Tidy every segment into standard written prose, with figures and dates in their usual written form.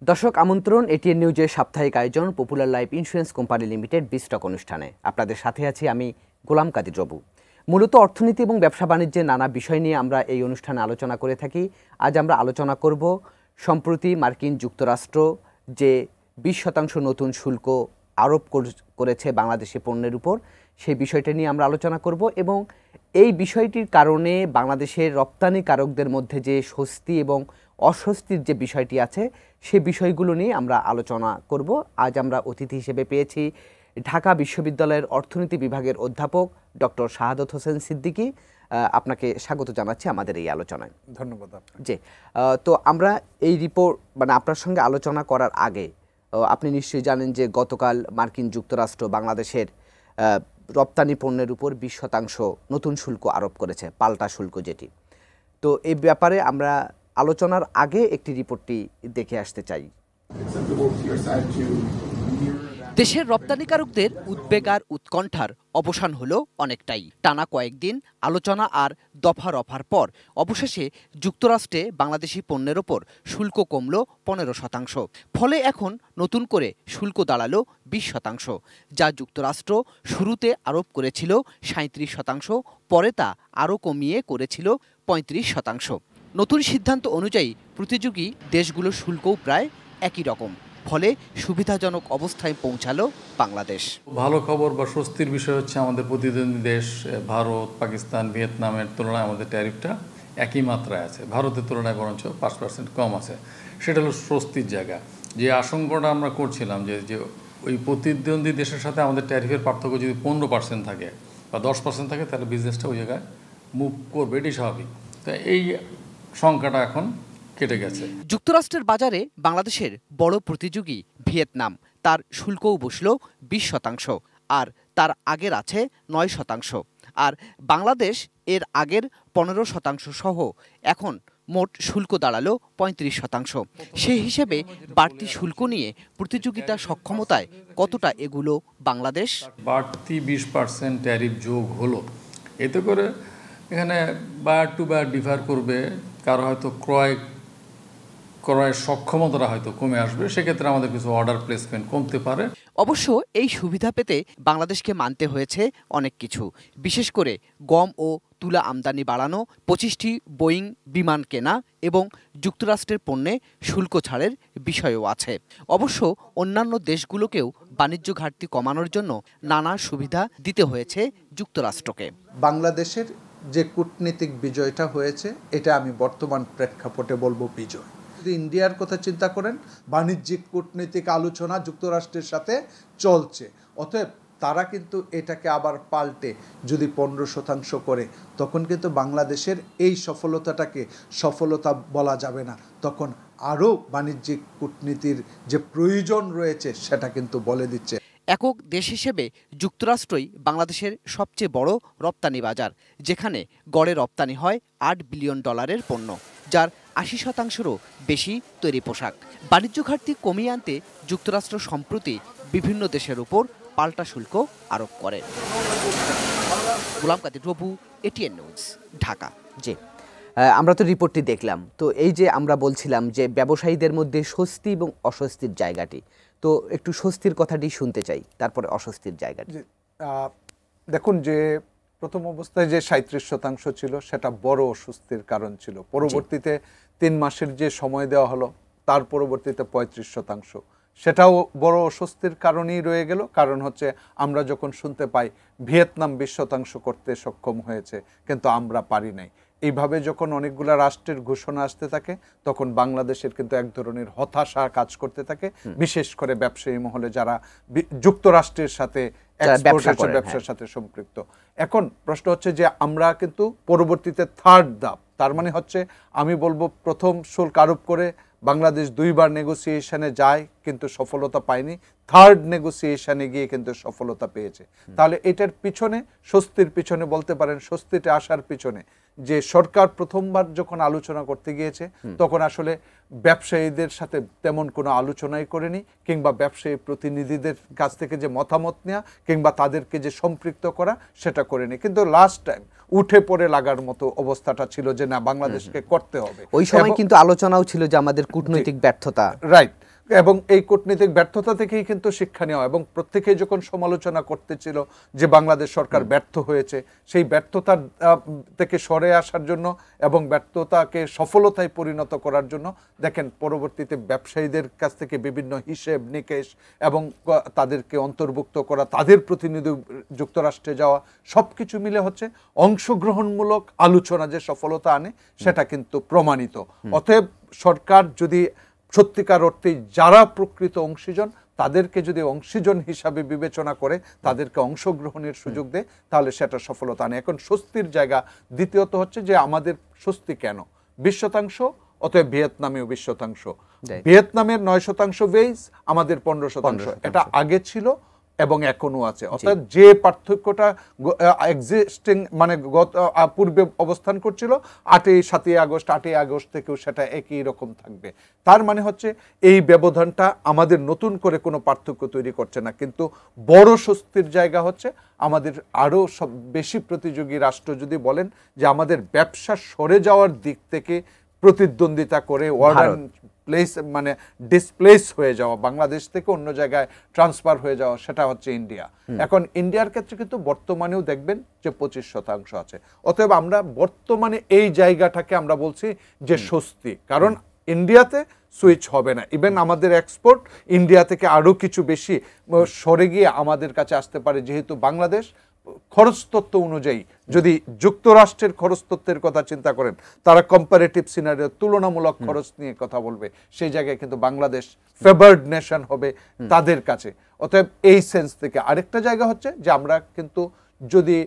দর্শক আমন্ত্রণ এটিএন নিউজের সাপ্তাহিক আয়োজন popular life insurance company limited বিস্টক অনুষ্ঠানে আপনাদের সাথে আছি আমি গোলাম কাদির রবু। মূলত অর্থনীতি এবং ব্যবসা বাণিজ্যের নানা বিষয় নিয়ে আমরা এই অনুষ্ঠানে আলোচনা করে থাকি। আজ আমরা আলোচনা করব সম্প্রতি মার্কিন যুক্তরাষ্ট্র যে 20% নতুন শুল্ক আরোপ করেছে বাংলাদেশি পণ্যের উপর, সেই বিষয়টা নিয়ে আমরা আলোচনা করব এবং এই বিষয়টির কারণে বাংলাদেশের রপ্তানিকারকদের মধ্যে যে স্বস্তি এবং অস্বস্তির যে বিষয়টি আছে সে বিষয়গুলো নিয়ে আমরা আলোচনা করব। আজ আমরা অতিথি হিসেবে পেয়েছি ঢাকা বিশ্ববিদ্যালয়ের অর্থনীতি বিভাগের অধ্যাপক ডক্টর শাহাদত হোসেন সিদ্দিকী। আপনাকে স্বাগত জানাচ্ছি আমাদের এই আলোচনায়। ধন্যবাদ। জি, তো আমরা এই রিপোর্ট আপনার সঙ্গে আলোচনা করার আগে আপনি নিশ্চয়ই জানেন যে গতকাল মার্কিন যুক্তরাষ্ট্র বাংলাদেশের রপ্তানি পণ্যের উপর 20% নতুন শুল্ক আরোপ করেছে, পাল্টা শুল্ক যেটি। তো এই ব্যাপারে আমরা আলোচনার আগে একটি রিপোর্টটি দেখে আসতে চাই। দেশের রপ্তানিকারকদের উদ্বেগ আর উৎকণ্ঠার অবসান হলো অনেকটাই। টানা কয়েকদিন আলোচনা আর দফা রফার পর অবশেষে যুক্তরাষ্ট্রে বাংলাদেশি পণ্যের ওপর শুল্ক কমল 15%। ফলে এখন নতুন করে শুল্ক দাঁড়ালো 20%, যা যুক্তরাষ্ট্র শুরুতে আরোপ করেছিল 37%, পরে তা আরও কমিয়ে করেছিল 35%। নতুন সিদ্ধান্ত অনুযায়ী প্রতিযোগী দেশগুলোর শুল্কও প্রায় একই রকম, ফলে সুবিধাজনক অবস্থায় পৌঁছালো বাংলাদেশ। ভালো খবর বা স্বস্তির বিষয় হচ্ছে আমাদের প্রতিদ্বন্দ্বী দেশ ভারত, পাকিস্তান, ভিয়েতনামের তুলনায় আমাদের ট্যারিফটা একই মাত্রায় আছে, ভারতের তুলনায় বরঞ্চ 5% কম আছে। সেটা হলো স্বস্তির জায়গা। যে আশঙ্কাটা আমরা করছিলাম যে ওই প্রতিদ্বন্দ্বী দেশের সাথে আমাদের ট্যারিফের পার্থক্য যদি 15% থাকে বা 10% থাকে, তাহলে বিজনেসটা ওই জায়গায় মুভ করবে, এটি স্বাভাবিক। তো এই সংখ্যাটা এখন কেটে গেছে। যুক্তরাষ্ট্রের বাজারে বাংলাদেশের বড় প্রতিযোগী ভিয়েতনাম, তার শুল্কও বসল 20%, আর তার আগের আছে 9%, আর বাংলাদেশ এর আগের 15% সহ এখন মোট শুল্ক দাঁড়ালো 35%। সেই হিসেবে বাড়তি শুল্ক নিয়ে প্রতিযোগিতা সক্ষমতায় কতটা এগুলো বাংলাদেশ? বাড়তি 20% ট্যারিফ যোগ হলো, এতে করে এখানে বায়ার টু বায়ার ডিফার করবে, কারো হয়তো ক্রয়ের সক্ষমতাটা হয়তো কমে আসবে, সেক্ষেত্রে আমাদের কিছু অর্ডার প্লেসমেন্ট কমতে পারে। অবশ্য এই সুবিধা পেতে বাংলাদেশকে মানতে হয়েছে অনেক কিছু, বিশেষ করে গম ও তুলা আমদানি বাড়ানো, 25টি বোয়িং বিমান কেনা এবং যুক্তরাষ্ট্রের পণ্যে শুল্ক ছাড়ের বিষয়ও আছে। অবশ্য অন্যান্য দেশগুলোকেও বাণিজ্য ঘাটতি কমানোর জন্য নানা সুবিধা দিতে হয়েছে যুক্তরাষ্ট্রকে। বাংলাদেশের যে কূটনীতিক বিজয়টা হয়েছে, এটা আমি বর্তমান প্রেক্ষাপটে বলবো বিজয়। যদি ইন্ডিয়ার কথা চিন্তা করেন, বাণিজ্যিক কূটনীতিক আলোচনা যুক্তরাষ্ট্রের সাথে চলছে, অতএব তারা কিন্তু এটাকে আবার পাল্টে যদি 15% করে, তখন কিন্তু বাংলাদেশের এই সফলতাটাকে সফলতা বলা যাবে না, তখন আরও বাণিজ্যিক কূটনীতির যে প্রয়োজন রয়েছে সেটা কিন্তু বলে দিচ্ছে। একক দেশ হিসেবে যুক্তরাষ্ট্রই বাংলাদেশের সবচেয়ে বড় রপ্তানি বাজার, যেখানে গড়ে রপ্তানি হয় $8 বিলিয়ন পণ্য, যার 80%-রও বেশি তৈরি পোশাক। বাণিজ্য ঘাটতি কমিয়ে আনতে যুক্তরাষ্ট্র সম্প্রতি বিভিন্ন দেশের উপর পাল্টা শুল্ক আরোপ করে। গোলাম কাদির রবু, এটিএন নিউজ, ঢাকা। জি, আমরা তো রিপোর্টটি দেখলাম। তো এই যে আমরা বলছিলাম যে ব্যবসায়ীদের মধ্যে স্বস্তি এবং অস্বস্তির জায়গাটি, তো একটু স্বস্তির কথাটি শুনতে চাই, তারপরে অস্বস্তির জায়গাটি। দেখুন, যে প্রথম অবস্থায় যে 37% ছিল সেটা বড় অস্বস্তির কারণ ছিল। পরবর্তীতে 3 মাসের যে সময় দেওয়া হলো, তার পরবর্তীতে 35%, সেটাও বড় অস্বস্তির কারণেই রয়ে গেল। কারণ হচ্ছে আমরা যখন শুনতে পাই ভিয়েতনাম 20% করতে সক্ষম হয়েছে, কিন্তু আমরা পারি নাই। এইভাবে যখন অনেকগুলা রাষ্ট্রের ঘোষণা আসতে থাকে, তখন বাংলাদেশের কিন্তু এক ধরনের হতাশা কাজ করতে থাকে, বিশেষ করে ব্যবসায়ী মহলে যারা যুক্তরাষ্ট্রের সাথে ব্যবসার সাথে সম্পৃক্ত। এখন প্রশ্ন হচ্ছে যে আমরা কিন্তু পরবর্তীতে থার্ড ধাপ, তার মানে হচ্ছে আমি বলবো প্রথম শুল্ক আরোপ করে বাংলাদেশ 2বার নেগোসিয়েশনে যায় কিন্তু সফলতা পায়নি, থার্ড নেগোসিয়েশনে গিয়ে কিন্তু সফলতা পেয়েছে। তাহলে এটার পিছনে, স্বস্তির পিছনে বলতে পারেন, স্বস্তিটা আসার পিছনে যে সরকার প্রথমবার যখন আলোচনা করতে গিয়েছে, তখন আসলে ব্যবসায়ীদের সাথে তেমন কোনো আলোচনাই করেনি, কিংবা ব্যবসায়ী প্রতিনিধিদের কাছ থেকে যে মতামত নেওয়া কিংবা তাদেরকে যে সম্পৃক্ত করা সেটা করেনি। কিন্তু লাস্ট টাইম উঠে পড়ে লাগার মতো অবস্থাটা ছিল যে না, বাংলাদেশকে করতে হবে। ওই সময় কিন্তু আলোচনাও ছিল যে আমাদের কূটনৈতিক ব্যর্থতা, রাইট। এবং এই কূটনীতিক ব্যর্থতা থেকেই কিন্তু শিক্ষা নেওয়া, এবং প্রত্যেকেই যখন সমালোচনা করতেছিল যে বাংলাদেশ সরকার ব্যর্থ হয়েছে, সেই ব্যর্থতার থেকে সরে আসার জন্য এবং ব্যর্থতাকে সফলতায় পরিণত করার জন্য দেখেন পরবর্তীতে ব্যবসায়ীদের কাছ থেকে বিভিন্ন হিসেব নিকেশ এবং তাদেরকে অন্তর্ভুক্ত করা, তাদের প্রতিনিধি যুক্তরাষ্ট্রে যাওয়া, সব কিছু মিলে হচ্ছে অংশগ্রহণমূলক আলোচনা যে সফলতা আনে সেটা কিন্তু প্রমাণিত। অতএব সরকার যদি সত্যিকার অর্থে যারা প্রকৃত অংশীজন তাদেরকে যদি অংশীজন হিসাবে বিবেচনা করে, তাদেরকে অংশগ্রহণের সুযোগ দেয়, তাহলে সেটা সফলতা আনে। এখন স্বস্তির জায়গা দ্বিতীয়ত হচ্ছে যে আমাদের স্বস্তি কেন 20%, অতএব ভিয়েতনামেও 20%। ভিয়েতনামের 9% বেইজ, আমাদের 15%। এটা আগে ছিল এবং এখনো আছে। অর্থাৎ যে পার্থক্যটা এক্সিস্টিং মানে পূর্বে অবস্থান করছিল 7ই আগস্ট থেকেও সেটা একই রকম থাকবে। তার মানে হচ্ছে এই ব্যবধানটা আমাদের নতুন করে কোনো পার্থক্য তৈরি করছে না। কিন্তু বড় স্বস্তির জায়গা হচ্ছে আমাদের আরও সব বেশি প্রতিযোগী রাষ্ট্র যদি বলেন যে আমাদের ব্যবসা সরে যাওয়ার দিক থেকে প্রতিদ্বন্দ্বিতা করে ওয়ার্ল্ড প্লেস মানে ডিসপ্লেস হয়ে যাওয়া, বাংলাদেশ থেকে অন্য জায়গায় ট্রান্সফার হয়ে যাওয়া, সেটা হচ্ছে ইন্ডিয়া। এখন ইন্ডিয়ার ক্ষেত্রে কিন্তু বর্তমানেও দেখবেন যে 25% আছে। অতএব আমরা বর্তমানে এই জায়গাটাকে আমরা বলছি যে স্বস্তি, কারণ ইন্ডিয়াতে সুইচ হবে না। ইভেন আমাদের এক্সপোর্ট ইন্ডিয়া থেকে আরও কিছু বেশি সরে গিয়ে আমাদের কাছে আসতে পারে, যেহেতু বাংলাদেশ খরচতত্ত্ব অনুযায়ী যদি যুক্তরাষ্ট্রের খরচতত্ত্বের কথা চিন্তা করেন, তারা কম্পারেটিভ সিনারিও তুলনামূলক খরচ নিয়ে কথা বলবে, সেই জায়গায় কিন্তু বাংলাদেশ ফেভার্ড নেশন হবে তাদের কাছে। অতএব এই সেন্স থেকে আরেকটা জায়গা হচ্ছে যে আমরা কিন্তু যদি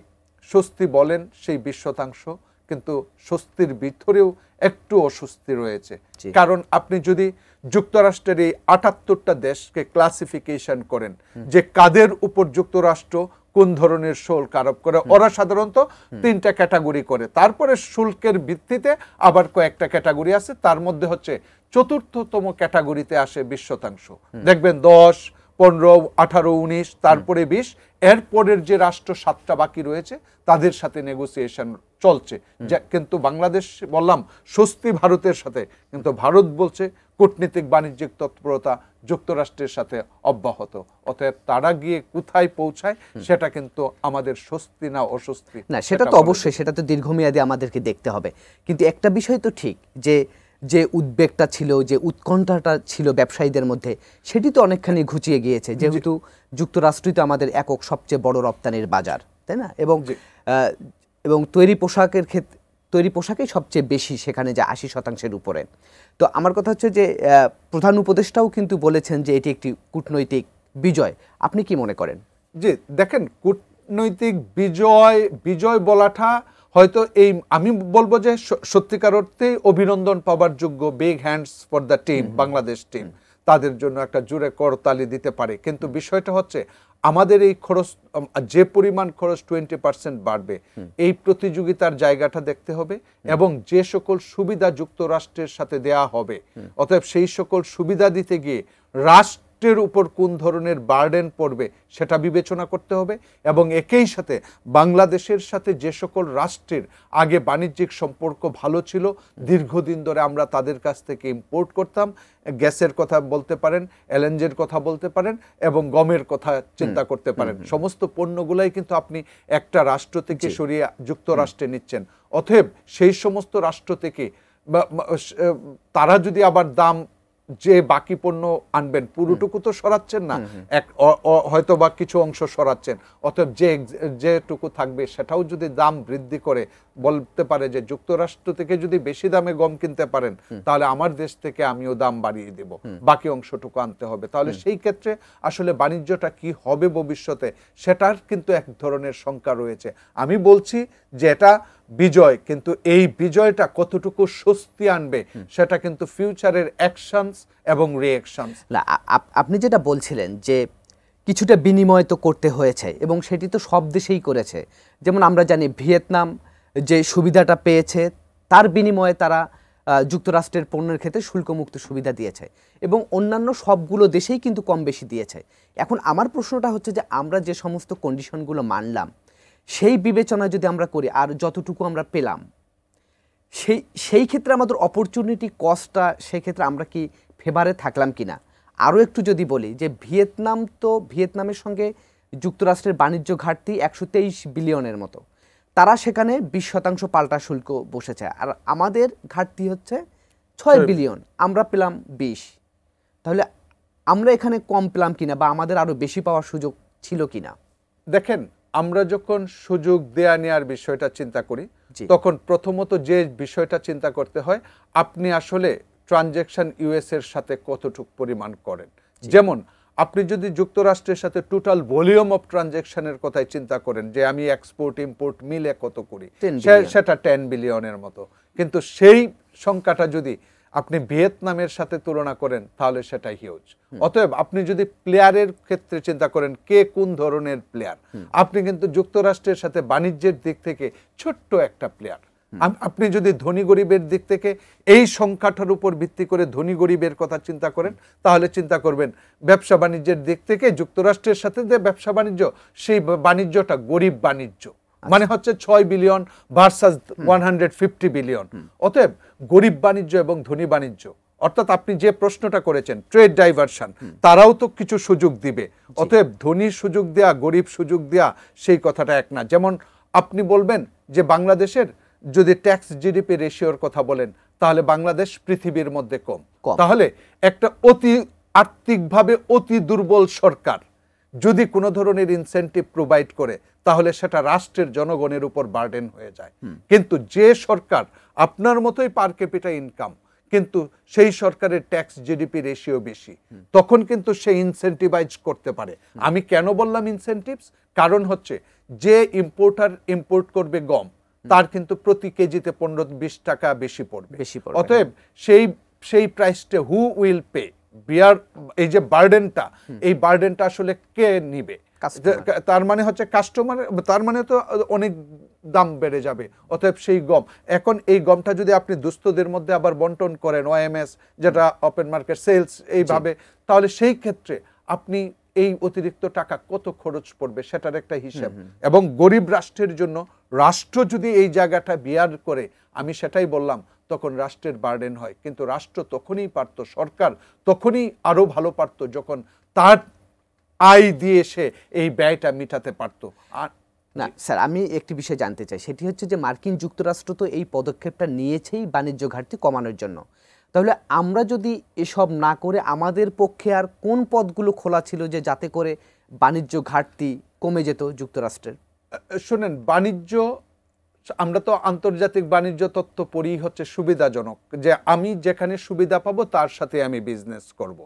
স্বস্তি বলেন সেই 20%, কিন্তু স্বস্তির ভিতরেও একটু অস্বস্তি রয়েছে। কারণ আপনি যদি যুক্তরাষ্ট্রের এই 78টা দেশকে ক্লাসিফিকেশন করেন যে কাদের উপর যুক্তরাষ্ট্র কোন ধরনের শুল্ক আরোপ করে, ওরা সাধারণত 3টা ক্যাটাগরি করে, তারপরে শুল্কের ভিত্তিতে আবার কয়েকটা ক্যাটাগরি আছে, তার মধ্যে হচ্ছে 4র্থতম ক্যাটাগরিতে আসে 20%। দেখবেন 10, 15, 18, 19, তারপরে 20, এরপরের যে রাষ্ট্র 7টা বাকি রয়েছে তাদের সাথে নেগোসিয়েশন চলছে। কিন্তু বাংলাদেশ বললাম স্বস্তি ভারতের সাথে, কিন্তু ভারত বলছে কূটনীতিক বাণিজ্যিক তৎপরতা যুক্তরাষ্ট্রের সাথে অব্যাহত। অতএব তারা গিয়ে কোথায় পৌঁছায় সেটা কিন্তু আমাদের স্বস্তি না অস্বস্তি না, সেটা তো অবশ্যই, সেটা তো দীর্ঘমেয়াদী আমাদেরকে দেখতে হবে। কিন্তু একটা বিষয় তো ঠিক, যে উদ্বেগটা ছিল, যে উৎকণ্ঠাটা ছিল ব্যবসায়ীদের মধ্যে, সেটি তো অনেকখানি ঘুচিয়ে গিয়েছে, যেহেতু যুক্তরাষ্ট্রই তো আমাদের একক সবচেয়ে বড় রপ্তানির বাজার, তাই না? এবং তৈরি পোশাকেই সবচেয়ে বেশি, সেখানে যে 80% উপরে। তো আমার কথা হচ্ছে যে প্রধান উপদেষ্টাও কিন্তু বলেছেন যে এটি একটি কূটনৈতিক বিজয়। আপনি কি মনে করেন? যে দেখেন, কূটনৈতিক বিজয় বলাটা হয়তো এই আমি বলবো যে সত্যিকার অর্থেই অভিনন্দন পাবার যোগ্য, big hands for the team, Bangladesh team, তাদের জন্য একটা জোরে করতালি দিতে পারে। কিন্তু বিষয়টা হচ্ছে আমাদের এই খরচ, যে পরিমাণ খরচ 20% বাড়বে, এই প্রতিযোগিতার জায়গাটা দেখতে হবে এবং যে সকল সুবিধা যুক্তরাষ্ট্রের সাথে দেয়া হবে, অতএব সেই সকল সুবিধা দিতে গিয়ে রাষ্ট্রের উপর কোন ধরনের বার্ডেন পড়বে সেটা বিবেচনা করতে হবে। এবং একই সাথে বাংলাদেশের সাথে যে সকল রাষ্ট্রের আগে বাণিজ্যিক সম্পর্ক ভালো ছিল, দীর্ঘদিন ধরে আমরা তাদের কাছ থেকে ইম্পোর্ট করতাম, গ্যাসের কথা বলতে পারেন, এলএনজির কথা বলতে পারেন এবং গমের কথা চিন্তা করতে পারেন, সমস্ত পণ্যগুলাই কিন্তু আপনি একটা রাষ্ট্র থেকে সরিয়ে যুক্তরাষ্ট্রে নিচ্ছেন। অতএব সেই সমস্ত রাষ্ট্র থেকে তারা যদি আবার দাম, যে বাকি পণ্য আনবেন পুরোটুকু তো সরাচ্ছেন না, হয়তো বা কিছু অংশ সরাচ্ছেন। অতএব যেটুকু থাকবে সেটাও যদি দাম বৃদ্ধি করে বলতে পারে যে যুক্তরাষ্ট্র থেকে যদি বেশি দামে গম কিনতে পারেন, তাহলে আমার দেশ থেকে আমিও দাম বাড়িয়ে দেব, বাকি অংশটুকু আনতে হবে। তাহলে সেই ক্ষেত্রে আসলে বাণিজ্যটা কি হবে ভবিষ্যতে, সেটার কিন্তু এক ধরনের শঙ্কা রয়েছে। আমি বলছি যে এটা বিজয়, কিন্তু এই বিজয়টা কতটুকু স্বস্তি আনবে সেটা কিন্তু ফিউচারের অ্যাকশনস এবং রিঅ্যাকশনস। আপনি যেটা বলছিলেন যে কিছুটা বিনিময় তো করতে হয়েছে, এবং সেটি তো সব দেশেই করেছে। যেমন আমরা জানি ভিয়েতনাম যে সুবিধাটা পেয়েছে, তার বিনিময়ে তারা যুক্তরাষ্ট্রের পণ্যের ক্ষেত্রে শুল্কমুক্ত সুবিধা দিয়েছে, এবং অন্যান্য সবগুলো দেশেই কিন্তু কম বেশি দিয়েছে। এখন আমার প্রশ্নটা হচ্ছে যে আমরা যে সমস্ত কন্ডিশনগুলো মানলাম, সেই বিবেচনা যদি আমরা করি আর যতটুকু আমরা পেলাম, সেই ক্ষেত্রে আমাদের অপরচুনিটি কস্টটা, সেক্ষেত্রে আমরা কি ফেভারে থাকলাম কিনা? আরও একটু যদি বলি যে ভিয়েতনামের সঙ্গে যুক্তরাষ্ট্রের বাণিজ্য ঘাটতি 123 বিলিয়নের মতো, তারা সেখানে 20% পাল্টা শুল্ক বসেছে, আর আমাদের ঘাটতি হচ্ছে 6 বিলিয়ন, আমরা পেলাম 20। তাহলে আমরা এখানে কম পেলাম কিনা বা আমাদের আরো বেশি পাওয়ার সুযোগ ছিল কিনা? দেখেন, আমরা যখন সুযোগ দেয়া নেওয়ার বিষয়টা চিন্তা করি, তখন প্রথমত যে বিষয়টা চিন্তা করতে হয়, আপনি আসলে ট্রানজ্যাকশন ইউএস এর সাথে কতটুকু পরিমাণ করেন। যেমন আপনি যদি যুক্তরাষ্ট্রের সাথে টোটাল ভলিউম অফ ট্রানজ্যাকশনের কথাই চিন্তা করেন, যে আমি এক্সপোর্ট ইম্পোর্ট মিলে কত করি, সেটা 10 বিলিয়নের মতো, কিন্তু সেই সংখ্যাটা যদি আপনি ভিয়েতনামের সাথে তুলনা করেন তাহলে সেটা হিউজ। অতএব আপনি যদি প্লেয়ারের ক্ষেত্রে চিন্তা করেন কে কোন ধরনের প্লেয়ার, আপনি কিন্তু যুক্তরাষ্ট্রের সাথে বাণিজ্যের দিক থেকে ছোট্ট একটা প্লেয়ার। আপনি যদি ধনী গরিবের দিক থেকে এই সংখ্যাটার উপর ভিত্তি করে ধনী গরিবের কথা চিন্তা করেন, তাহলে চিন্তা করবেন ব্যবসা বাণিজ্যের দিক থেকে যুক্তরাষ্ট্রের সাথে যে ব্যবসা বাণিজ্য, সেই বাণিজ্যটা গরিব বাণিজ্য, মানে হচ্ছে 6 বিলিয়ন ভার্সাস 150 বিলিয়ন। অতএব গরিব বাণিজ্য এবং ধনী বাণিজ্য, অর্থাৎ আপনি যে প্রশ্নটা করেছেন ট্রেড ডাইভারশন, তারাও তো কিছু সুযোগ দিবে। অতএব ধনী সুযোগ দেয়া, গরিব সুযোগ দেয়া, সেই কথাটা এক না। যেমন আপনি বলবেন যে বাংলাদেশের যদি ট্যাক্স জিডিপি রেশিওর কথা বলেন, তাহলে বাংলাদেশ পৃথিবীর মধ্যে কম। তাহলে একটা আর্থিকভাবে অতি দুর্বল সরকার যদি কোনো ধরনের ইনসেন্টিভ প্রোভাইড করে, তাহলে সেটা রাষ্ট্রের জনগণের উপর বার্ডেন হয়ে যায়। কিন্তু যে সরকার আপনার মতোই পার ক্যাপিটা ইনকাম, কিন্তু সেই সরকারের ট্যাক্স জিডিপি রেশিও বেশি, তখন কিন্তু সে ইনসেন্টিভাইজ করতে পারে। আমি কেন বললাম ইনসেন্টিভস? কারণ হচ্ছে যে ইম্পোর্টার ইম্পোর্ট করবে গম, তার কিন্তু প্রতি কেজিতে 15-20 টাকা বেশি পড়বে। অতএব সেই প্রাইসটা হু উইল পে, এই যে বার্ডেনটা, এই বার্ডেনটা আসলে কে নিবে? তার মানে হচ্ছে কাস্টমার, তার মানে তো অনেক দাম বেড়ে যাবে। অতএব সেই গম, এখন এই গমটা যদি আপনি দুস্থদের মধ্যে আবার বন্টন করেন, ওএমএস যেটা ওপেন মার্কেট সেলস, এইভাবে, তাহলে সেই ক্ষেত্রে আপনি এই অতিরিক্ত টাকা কত খরচ পড়বে সেটার একটা হিসাব। এবং গরিব রাষ্ট্রের জন্য রাষ্ট্র যদি এই জায়গাটা বিয়ার করে, আমি সেটাই বললাম, তখন রাষ্ট্রের বার্ডেন হয়। কিন্তু রাষ্ট্র তখনই পারত, সরকার তখনই আরো ভালো পারত, যখন তার আয় দিয়ে সে এই ব্যয়টা মিটাতে পারত। আর না স্যার, আমি একটি বিষয় জানতে চাই, সেটি হচ্ছে যে মার্কিন যুক্তরাষ্ট্র তো এই পদক্ষেপটা নিয়েছেই বাণিজ্য ঘাটতি কমানোর জন্য। তাহলে আমরা যদি এসব না করে, আমাদের পক্ষে আর কোন পথগুলো খোলা ছিল যে যাতে করে বাণিজ্য ঘাটতি কমে যেত যুক্তরাষ্ট্রের? শুনেন, বাণিজ্য, আমরা তো আন্তর্জাতিক বাণিজ্য তত্ত্ব পড়ি হচ্ছে সুবিধাজনক, যে আমি যেখানে সুবিধা পাবো তার সাথে আমি বিজনেস করব।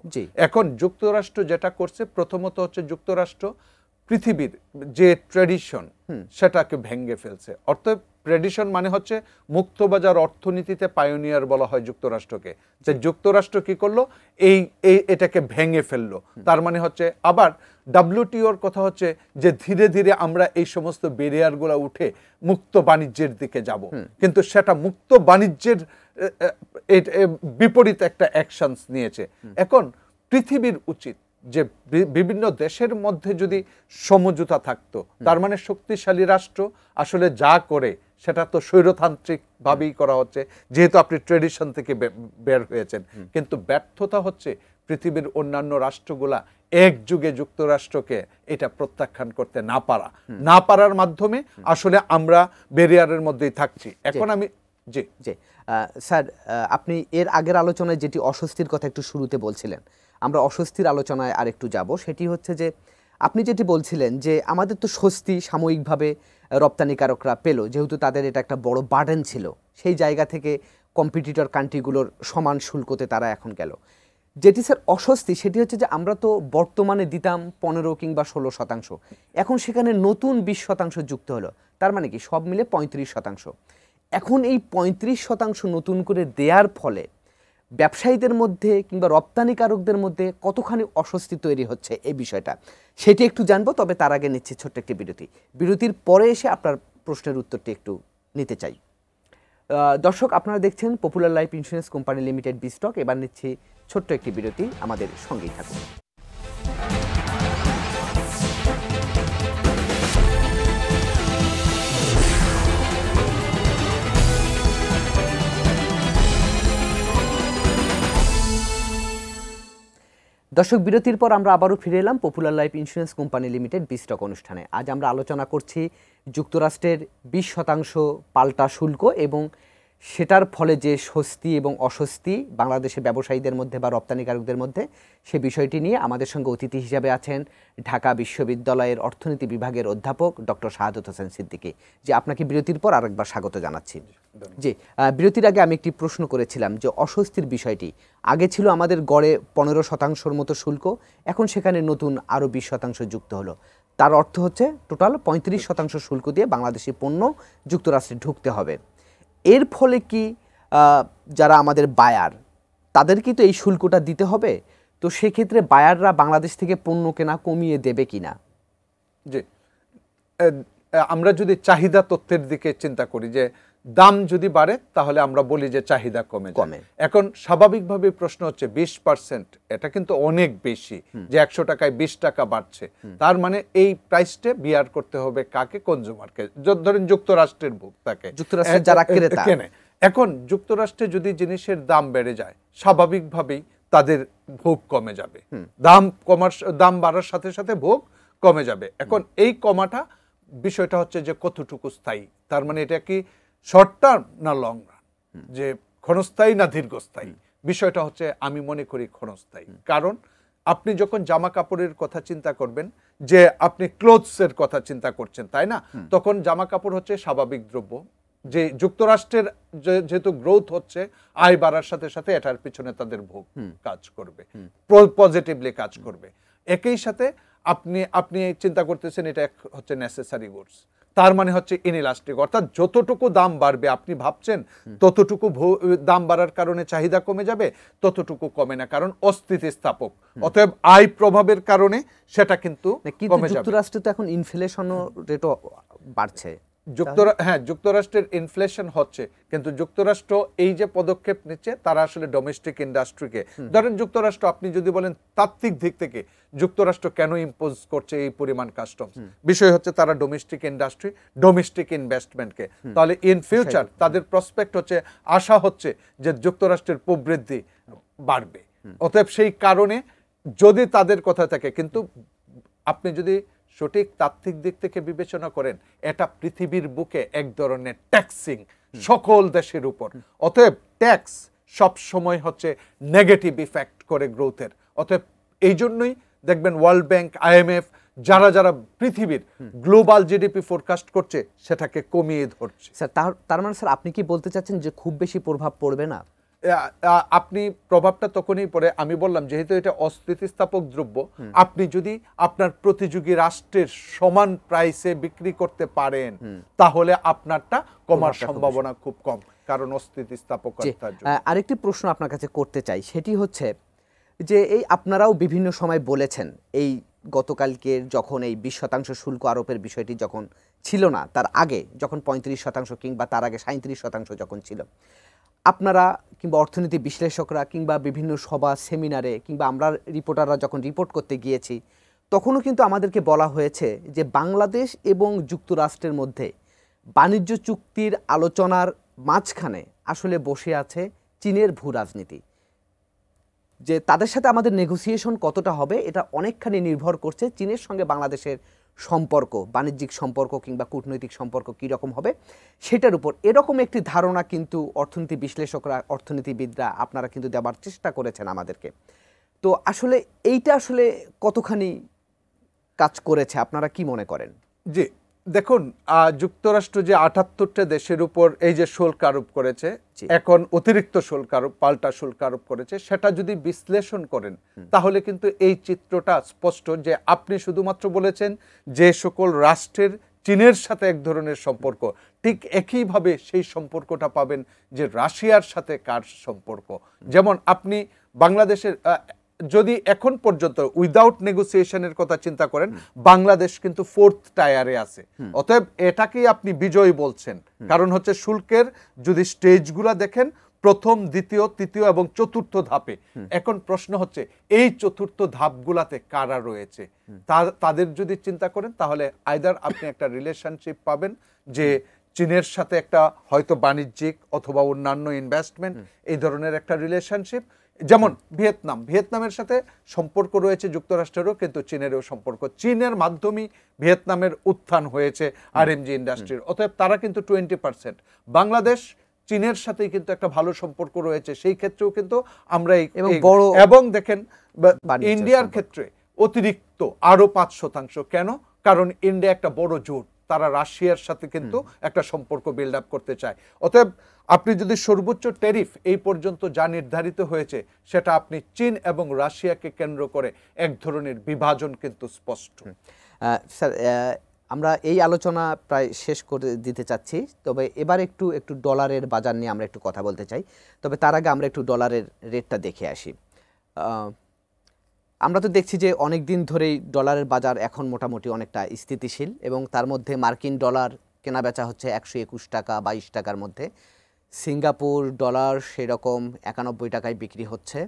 এখন যুক্তরাষ্ট্র যেটা করছে, প্রথমত হচ্ছে যুক্তরাষ্ট্র পৃথিবীর যে ট্র্যাডিশন সেটাকে ভেঙে ফেলছে। অর্থাৎ ট্র্যাডিশন মানে হচ্ছে মুক্তবাজার অর্থনীতিতে পায়োনিয়ার বলা হয় যুক্তরাষ্ট্রকে। যে যুক্তরাষ্ট্র কি করলো, এটাকে ভেঙে ফেললো। তার মানে হচ্ছে আবার ডাব্লিউটিওর কথা হচ্ছে যে ধীরে ধীরে আমরা এই সমস্ত ব্যারিয়ারগুলো উঠে মুক্ত বাণিজ্যের দিকে যাব, কিন্তু সেটা মুক্ত বাণিজ্যের বিপরীত একটা অ্যাকশনস নিয়েছে। এখন পৃথিবীর উচিত যে বিভিন্ন দেশের মধ্যে যদি সমঝোতা থাকতো, তার মানে শক্তিশালী রাষ্ট্র আসলে যা করে সেটা তো স্বৈরতান্ত্রিক ভাবেই করা হচ্ছে, যেহেতু আপনি ট্রেডিশন থেকে বের হয়েছেন। কিন্তু ব্যর্থতা হচ্ছে পৃথিবীর অন্যান্য রাষ্ট্রগুলা একযুগে যুক্তরাষ্ট্রকে এটা প্রত্যাখ্যান করতে না পারার মাধ্যমে আসলে আমরা ব্যারিয়ারের মধ্যেই থাকছি। এখন আমি জি স্যার, আপনি এর আগের আলোচনায় যেটি অস্বস্তির কথা একটু শুরুতে বলছিলেন, আমরা অস্বস্তির আলোচনায় আর একটু যাব। সেটি হচ্ছে যে আপনি যেটি বলছিলেন যে আমাদের তো স্বস্তি সাময়িকভাবে রপ্তানিকারকরা পেল, যেহেতু তাদের এটা একটা বড় বার্ডেন ছিল, সেই জায়গা থেকে কম্পিটিটর কান্ট্রিগুলোর সমান শুল্কতে তারা এখন গেল। যেটি স্যার অস্বস্তি, সেটি হচ্ছে যে আমরা তো বর্তমানে দিতাম 15 কিংবা 16%, এখন সেখানে নতুন 20% যুক্ত হলো, তার মানে কি সব মিলে 35%। এখন এই 35% নতুন করে দেওয়ার ফলে ব্যবসায়ীদের মধ্যে কিংবা রপ্তানিকারকদের মধ্যে কতখানি অস্বস্তি তৈরি হচ্ছে এই বিষয়টা, সেটি একটু জানবো। তবে তার আগে নিচ্ছি ছোট্ট একটি বিরতির পরে এসে আপনার প্রশ্নের উত্তরটি একটু নিতে চাই। দর্শক, আপনারা দেখছেন popular life insurance company limited বিস্টক। এবার নিচ্ছি ছোট্ট একটি বিরতি, আমাদের সঙ্গেই থাকুন। দর্শক, বিরতির পর আমরা আবারও ফিরে এলাম popular life insurance company limited বিস্টক অনুষ্ঠানে। আজ আমরা আলোচনা করছি যুক্তরাষ্ট্রের 20% পাল্টা শুল্ক এবং সেটার ফলে যে স্বস্তি এবং অস্বস্তি বাংলাদেশের ব্যবসায়ীদের মধ্যে বা রপ্তানিকারকদের মধ্যে, সে বিষয়টি নিয়ে আমাদের সঙ্গে অতিথি হিসাবে আছেন ঢাকা বিশ্ববিদ্যালয়ের অর্থনীতি বিভাগের অধ্যাপক ডক্টর শাহাদত হোসেন সিদ্দিকী। যে আপনাকে বিরতির পর আরেকবার স্বাগত জানাচ্ছি। জি, বিরতির আগে আমি একটি প্রশ্ন করেছিলাম যে অস্বস্তির বিষয়টি আগে ছিল আমাদের গড়ে 15% মতো শুল্ক, এখন সেখানে নতুন আরও 20% যুক্ত হলো। তার অর্থ হচ্ছে টোটাল 35% শুল্ক দিয়ে বাংলাদেশি পণ্য যুক্তরাষ্ট্রে ঢুকতে হবে। এর ফলে কি যারা আমাদের বায়ার, তাদের কি তো এই শুল্কটা দিতে হবে? তো সেক্ষেত্রে বায়াররা বাংলাদেশ থেকে পণ্য কেনা কমিয়ে দেবে কিনা? জি, আমরা যদি চাহিদা তথ্যের দিকে চিন্তা করি যে দাম যদি বাড়ে তাহলে আমরা বলি যে চাহিদা কমে। এখন স্বাভাবিকভাবে প্রশ্ন হচ্ছে 20%, এটা কিন্তু অনেক বেশি, যে 100 টাকায় 20 টাকা বাড়ছে। তার মানে এই প্রাইসটা বিয়ার করতে হবে কাকে? কনজিউমারকে। ধরেন যুক্তরাষ্ট্রের ভোক্তাকে, যুক্তরাষ্ট্রের যারা ক্রেতা কেনে। এখন যুক্তরাষ্ট্রে যদি জিনিসের দাম বেড়ে যায়, স্বাভাবিকভাবেই তাদের ভোগ কমে যাবে। দাম বাড়ার সাথে সাথে ভোগ কমে যাবে। এখন এই কমাটা বিষয়টা হচ্ছে যে কতটুকু স্থায়ী। তার মানে এটা কি শর্ট টার্ম না লং রান, যে ক্ষণস্থায়ী না দীর্ঘস্থায়ী? বিষয়টা হচ্ছে আমি মনে করি ক্ষণস্থায়ী। কারণ আপনি যখন জামা কাপড়ের কথা চিন্তা করবেন, যে আপনি ক্লোথসের কথা চিন্তা করছেন, তাই না? তখন জামা কাপড় হচ্ছে স্বাভাবিক দ্রব্য, যে যুক্তরাষ্ট্রের যেহেতু গ্রোথ হচ্ছে, আয় বাড়ার সাথে সাথে এটার পিছনে তাদের ভোগ কাজ করবে, পজিটিভলি কাজ করবে। একই সাথে আপনি চিন্তা করতেছেন এটা হচ্ছে নেসেসারি গুডস, তার মানে হচ্ছে ইনইলাস্টিক, অর্থাৎ যতটুকু দাম বাড়বে আপনি ভাবছেন ততটুকু দাম বাড়ার কারণে চাহিদা কমে যাবে, ততটুকু কমে না, কারণ অস্থিতিস্থাপক। অতএব আয় প্রভাবের কারণে সেটা কিন্তু কমে যাবে। যুক্তরাষ্ট্রে তো এখন ইনফ্লেশন রেটও বাড়ছে। যুক্তরাষ্ট্রের ইনফ্লেশন হচ্ছে, কিন্তু যুক্তরাষ্ট্র এই যে পদক্ষেপ নিচ্ছে তারা আসলে ডোমেস্টিক ইন্ডাস্ট্রিকে, ধরেন যুক্তরাষ্ট্র, আপনি যদি বলেন তাত্ত্বিক দিক থেকে যুক্তরাষ্ট্র কেন ইম্পোজ করছে এই পরিমাণ কাস্টমস, বিষয় হচ্ছে তারা ডোমেস্টিক ইন্ডাস্ট্রি, ডোমেস্টিক ইনভেস্টমেন্টকে, তাহলে ইন ফিউচার তাদের প্রসপেক্ট হচ্ছে, আশা হচ্ছে যে যুক্তরাষ্ট্রের প্রবৃদ্ধি বাড়বে। অতএব সেই কারণে যদি তাদের কথা থাকে, কিন্তু আপনি যদি সঠিক তাত্ত্বিক দিক থেকে বিবেচনা করেন, এটা পৃথিবীর বুকে এক ধরনের ট্যাক্সিং সকল দেশের উপর। অতএব ট্যাক্স সব সময় হচ্ছে নেগেটিভ ইফেক্ট করে গ্রোথের। অতএব এই জন্যই দেখবেন ওয়ার্ল্ড ব্যাংক, IMF যারা পৃথিবীর গ্লোবাল জিডিপি ফোরকাস্ট করছে সেটাকে কমিয়ে ধরছে। স্যার, তার মানে স্যার আপনি কি বলতে চাচ্ছেন যে খুব বেশি প্রভাব পড়বে না? আপনি প্রভাবটা তখনই পড়ে, আমি বললাম যেহেতু এটা অস্থিতিস্থাপক দ্রব্য, আপনি যদি আপনার প্রতিযোগী রাষ্ট্রের সমান প্রাইসে বিক্রি করতে পারেন তাহলে আপনারটা কমার সম্ভাবনা খুব কম, কারণ অস্থিতিস্থাপকতার জন্য। আরেকটি প্রশ্ন আপনার কাছে করতে চাই, সেটি হচ্ছে যে এই আপনারাও বিভিন্ন সময় বলেছেন, এই গতকালকের যখন এই 20% শুল্ক আরোপের বিষয়টি যখন ছিল না, তার আগে যখন 35% কিংবা তার আগে 37% যখন ছিল, আপনারা কিংবা অর্থনীতি বিশ্লেষকরা কিংবা বিভিন্ন সভা সেমিনারে কিংবা আমরা রিপোর্টাররা যখন রিপোর্ট করতে গিয়েছি, তখনও কিন্তু আমাদেরকে বলা হয়েছে যে বাংলাদেশ এবং যুক্তরাষ্ট্রের মধ্যে বাণিজ্য চুক্তির আলোচনার মাঝখানে আসলে বসে আছে চীনের ভূ রাজনীতি। যে তাদের সাথে আমাদের নেগোসিয়েশন কতটা হবে এটা অনেকখানি নির্ভর করছে চীনের সঙ্গে বাংলাদেশের সম্পর্ক, বাণিজ্যিক সম্পর্ক কিংবা কূটনৈতিক সম্পর্ক কীরকম হবে সেটার উপর। এরকম একটি ধারণা কিন্তু অর্থনীতি বিশ্লেষকরা, অর্থনীতিবিদরা আপনারা কিন্তু দেওয়ার চেষ্টা করেছেন আমাদেরকে। তো আসলে এইটা আসলে কতখানি কাজ করেছে আপনারা কি মনে করেন? জি, দেখুন, যুক্তরাষ্ট্র যে 78টা দেশের উপর এই যে শুল্ক আরোপ করেছে, এখন অতিরিক্ত শুল্ক আরোপ, পাল্টা শুল্ক আরোপ করেছে, সেটা যদি বিশ্লেষণ করেন তাহলে কিন্তু এই চিত্রটা স্পষ্ট যে আপনি শুধুমাত্র বলেছেন যে সকল রাষ্ট্রের চীনের সাথে এক ধরনের সম্পর্ক, ঠিক একইভাবে সেই সম্পর্কটা পাবেন যে রাশিয়ার সাথে কার সম্পর্ক। যেমন আপনি বাংলাদেশের যদি এখন পর্যন্ত উইদাউট নেগোসিয়েশনের কথা চিন্তা করেন, বাংলাদেশ কিন্তু 4th টায়ারে আছে। অতএব এটাকেই আপনি বিজয় বলছেন, কারণ হচ্ছে শুল্কের যদি স্টেজগুলা দেখেন, প্রথম, দ্বিতীয়, তৃতীয় এবং চতুর্থ ধাপে। এখন প্রশ্ন হচ্ছে এই চতুর্থ ধাপগুলাতে কারা রয়েছে, তাদের যদি চিন্তা করেন তাহলে আইদার আপনি একটা রিলেশনশিপ পাবেন যে চীনের সাথে একটা হয়তো বাণিজ্যিক অথবা অন্যান্য ইনভেস্টমেন্ট, এই ধরনের একটা রিলেশনশিপ, যেমন ভিয়েতনামের সাথে সম্পর্ক রয়েছে যুক্তরাষ্ট্রেরও, কিন্তু চীনেরও সম্পর্ক, চীনের মাধ্যমেই ভিয়েতনামের উত্থান হয়েছে আরএমজি ইন্ডাস্ট্রির। অতএব তারা কিন্তু 20%। বাংলাদেশ চীনের সাথেই কিন্তু একটা ভালো সম্পর্ক রয়েছে, সেই ক্ষেত্রেও কিন্তু আমরা এবং দেখেন ইন্ডিয়ার ক্ষেত্রে অতিরিক্ত আরো 5%। কেন? কারণ ইন্ডিয়া একটা বড় জোট, তারা রাশিয়ার সাথে কিন্তু একটা সম্পর্ক বিল্ড আপ করতে চায়। অতএব আপনি যদি সর্বোচ্চ ট্যারিফ এই পর্যন্ত যা নির্ধারিত হয়েছে, সেটা আপনি চীন এবং রাশিয়াকে কেন্দ্র করে এক ধরনের বিভাজন কিন্তু স্পষ্ট। স্যার, আমরা এই আলোচনা প্রায় শেষ করে দিতে চাচ্ছি, তবে এবার একটু ডলারের বাজার নিয়ে আমরা একটু কথা বলতে চাই। তবে তার আগে আমরা একটু ডলারের রেটটা দেখে আসি। আমরা তো দেখছি যে অনেক দিন ধরেই ডলারের বাজার এখন মোটামুটি অনেকটা স্থিতিশীল, এবং তার মধ্যে মার্কিন ডলার কেনা বেচা হচ্ছে 121 টাকা 22 টাকার মধ্যে। সিঙ্গাপুর ডলার সেরকম 91 টাকায় বিক্রি হচ্ছে,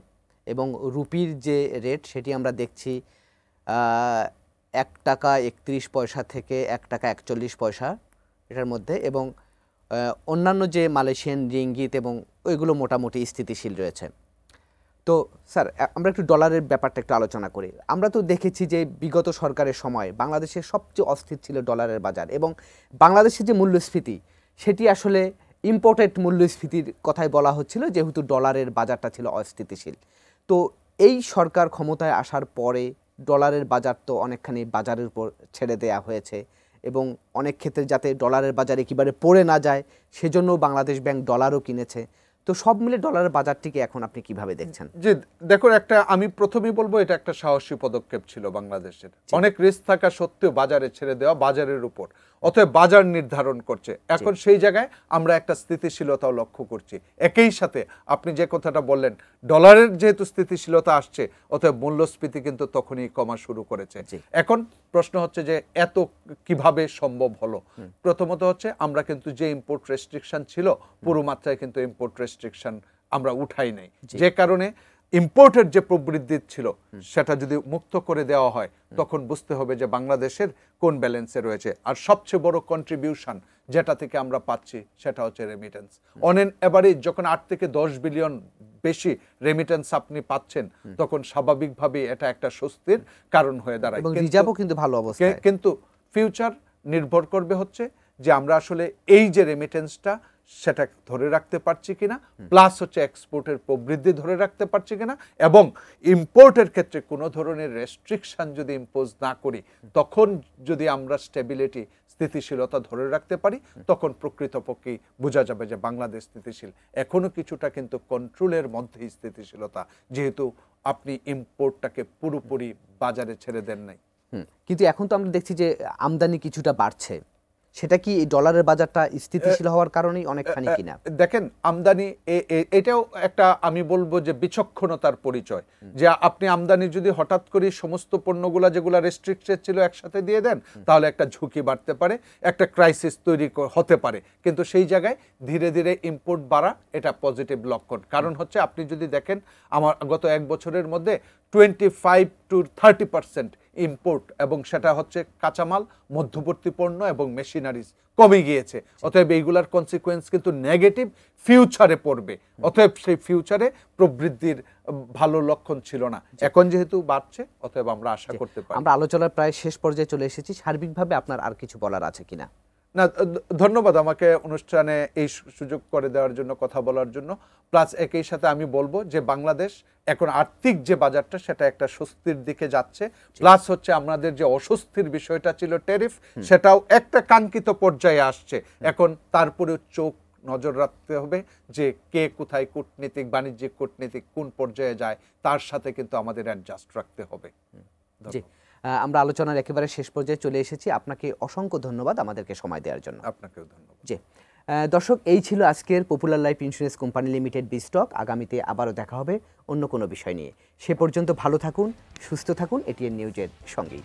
এবং রুপির যে রেট সেটি আমরা দেখছি 1 টাকা 31 পয়সা থেকে 1 টাকা 41 পয়সা এটার মধ্যে, এবং অন্যান্য যে মালয়েশিয়ান রিঙ্গিত এবং ওইগুলো মোটামুটি স্থিতিশীল রয়েছে। তো স্যার, আমরা একটু ডলারের ব্যাপারটা একটু আলোচনা করি। আমরা তো দেখেছি যে বিগত সরকারের সময় বাংলাদেশের সবচেয়ে অস্থির ছিল ডলারের বাজার, এবং বাংলাদেশের যে মূল্যস্ফীতি সেটি আসলে ইম্পোর্টেড মূল্যস্ফীতির কথাই বলা হচ্ছিল, যেহেতু ডলারের বাজারটা ছিল অস্থিতিশীল। তো এই সরকার ক্ষমতায় আসার পরে ডলারের বাজার তো অনেকখানি বাজারের উপর ছেড়ে দেয়া হয়েছে, এবং অনেক ক্ষেত্রে যাতে ডলারের বাজার একেবারে পড়ে না যায় সেজন্য বাংলাদেশ ব্যাংক ডলারও কিনেছে। তো সব মিলে ডলারের বাজারটিকে এখন আপনি কিভাবে দেখছেন? জি দেখুন, আমি প্রথমেই বলবো এটা একটা সাহসী পদক্ষেপ ছিল বাংলাদেশের। অনেক রিস্ক থাকা সত্ত্বেও বাজারে ছেড়ে দেওয়া, বাজারের উপর, অতএব বাজার নির্ধারণ করছে। এখন সেই জায়গায় আমরা একটা স্থিতিশীলতাও লক্ষ্য করছি। একই সাথে আপনি যে কথাটা বললেন, ডলারের যেহেতু স্থিতিশীলতা আসছে, অতএব মূল্যস্ফীতি কিন্তু তখনই কমা শুরু করেছে। এখন প্রশ্ন হচ্ছে যে এত কিভাবে সম্ভব হলো? প্রথমত হচ্ছে আমরা কিন্তু যে ইম্পোর্ট রেস্ট্রিকশন ছিল, পুরো মাত্রায় কিন্তু ইম্পোর্ট রেস্ট্রিকশন আমরা উঠাই নাই, যে কারণে ইম্পোর্টের যে প্রবৃদ্ধি ছিল সেটা যদি মুক্ত করে দেওয়া হয়, তখন বুঝতে হবে যে বাংলাদেশের কোন ব্যালেন্সে রয়েছে। আর সবচেয়ে বড় কন্ট্রিবিউশন যেটা থেকে আমরা পাচ্ছি সেটা হচ্ছে রেমিটেন্স। অন এন এভারেজ যখন 8 থেকে 10 বিলিয়ন বেশি রেমিটেন্স আপনি পাচ্ছেন, তখন স্বাভাবিকভাবেই এটা একটা স্বস্তির কারণ হয়ে দাঁড়ায়। কিন্তু ভালো অবস্থায়, কিন্তু ফিউচার নির্ভর করবে হচ্ছে যে আমরা আসলে এই যে রেমিটেন্সটা সেটা ধরে রাখতে পারছি কিনা, প্লাস হচ্ছে এক্সপোর্টের প্রবৃদ্ধি ধরে রাখতে পারছি কিনা, এবং ইম্পোর্টের ক্ষেত্রে কোনো ধরনের রেস্ট্রিকশন যদি ইম্পোজ না করি, তখন যদি আমরা স্টেবিলিটি স্থিতিশীলতা ধরে রাখতে পারি, তখন প্রকৃতপক্ষেই বোঝা যাবে যে বাংলাদেশ স্থিতিশীল। এখনো কিছুটা কিন্তু কন্ট্রোলের মধ্যেই স্থিতিশীলতা, যেহেতু আপনি ইম্পোর্টটাকে পুরোপুরি বাজারে ছেড়ে দেন নাই। কিন্তু এখন তো আমরা দেখছি যে আমদানি কিছুটা বাড়ছে, সেটা কি ডলারের বাজারটা স্থিতিশীল হওয়ার কারণেই অনেকখানি কিনা? দেখেন, আমদানি এটাও একটা আমি বলবো যে বিচক্ষণতার পরিচয়, যে আপনি আমদানি যদি হঠাৎ করে সমস্ত পণ্যগুলা যেগুলো রেস্ট্রিক্টেড ছিল একসাথে দিয়ে দেন, তাহলে একটা ঝুঁকি বাড়তে পারে, একটা ক্রাইসিস তৈরি হতে পারে। কিন্তু সেই জায়গায় ধীরে ধীরে ইম্পোর্ট বাড়া এটা পজিটিভ লক্ষণ। কারণ হচ্ছে আপনি যদি দেখেন আমার গত 1 বছরের মধ্যে 25 to 30% ইম্পোর্ট, এবং সেটা হচ্ছে কাঁচামাল, মধ্যবর্তী পণ্য এবং মেশিনারিজ কমে গিয়েছে। অতএব এইগুলার কনসিকুয়েন্স কিন্তু নেগেটিভ ফিউচারে পড়বে। অতএব সেই ফিউচারে প্রবৃদ্ধির ভালো লক্ষণ ছিল না, এখন যেহেতু বাড়ছে, অতএব আমরা আশা করতে পারি। আমরা আলোচনার প্রায় শেষ পর্যায়ে চলে এসেছি। সার্বিকভাবে আপনার আর কিছু বলার আছে কিনা? না, ধন্যবাদ আমাকে অনুষ্ঠানে এই সুযোগ করে দেওয়ার জন্য, কথা বলার জন্য। প্লাস একই সাথে আমি বলবো যে বাংলাদেশ এখন আর্থিক যে বাজারটা সেটা একটা স্বস্তির দিকে যাচ্ছে। প্লাস হচ্ছে আমাদের যে অস্বস্তির বিষয়টা ছিল ট্যারিফ, সেটাও একটা কাঙ্ক্ষিত পর্যায়ে আসছে। এখন তারপরেও চোখ নজর রাখতে হবে যে কে কোথায় কূটনীতিক, বাণিজ্যিক কূটনীতিক কোন পর্যায়ে যায়, তার সাথে কিন্তু আমাদের অ্যাডজাস্ট রাখতে হবে। জি, আমরা আলোচনার একেবারে শেষ পর্যায়ে চলে এসেছি। আপনাকে অসংখ্য ধন্যবাদ আমাদেরকে সময় দেওয়ার জন্য। আপনাকেও ধন্যবাদ। জি দর্শক, এই ছিল আজকের popular life insurance company limited বিস্টক। আগামীতে আবারও দেখা হবে অন্য কোনো বিষয় নিয়ে। সে পর্যন্ত ভালো থাকুন, সুস্থ থাকুন, এটিএন নিউজের সঙ্গেই।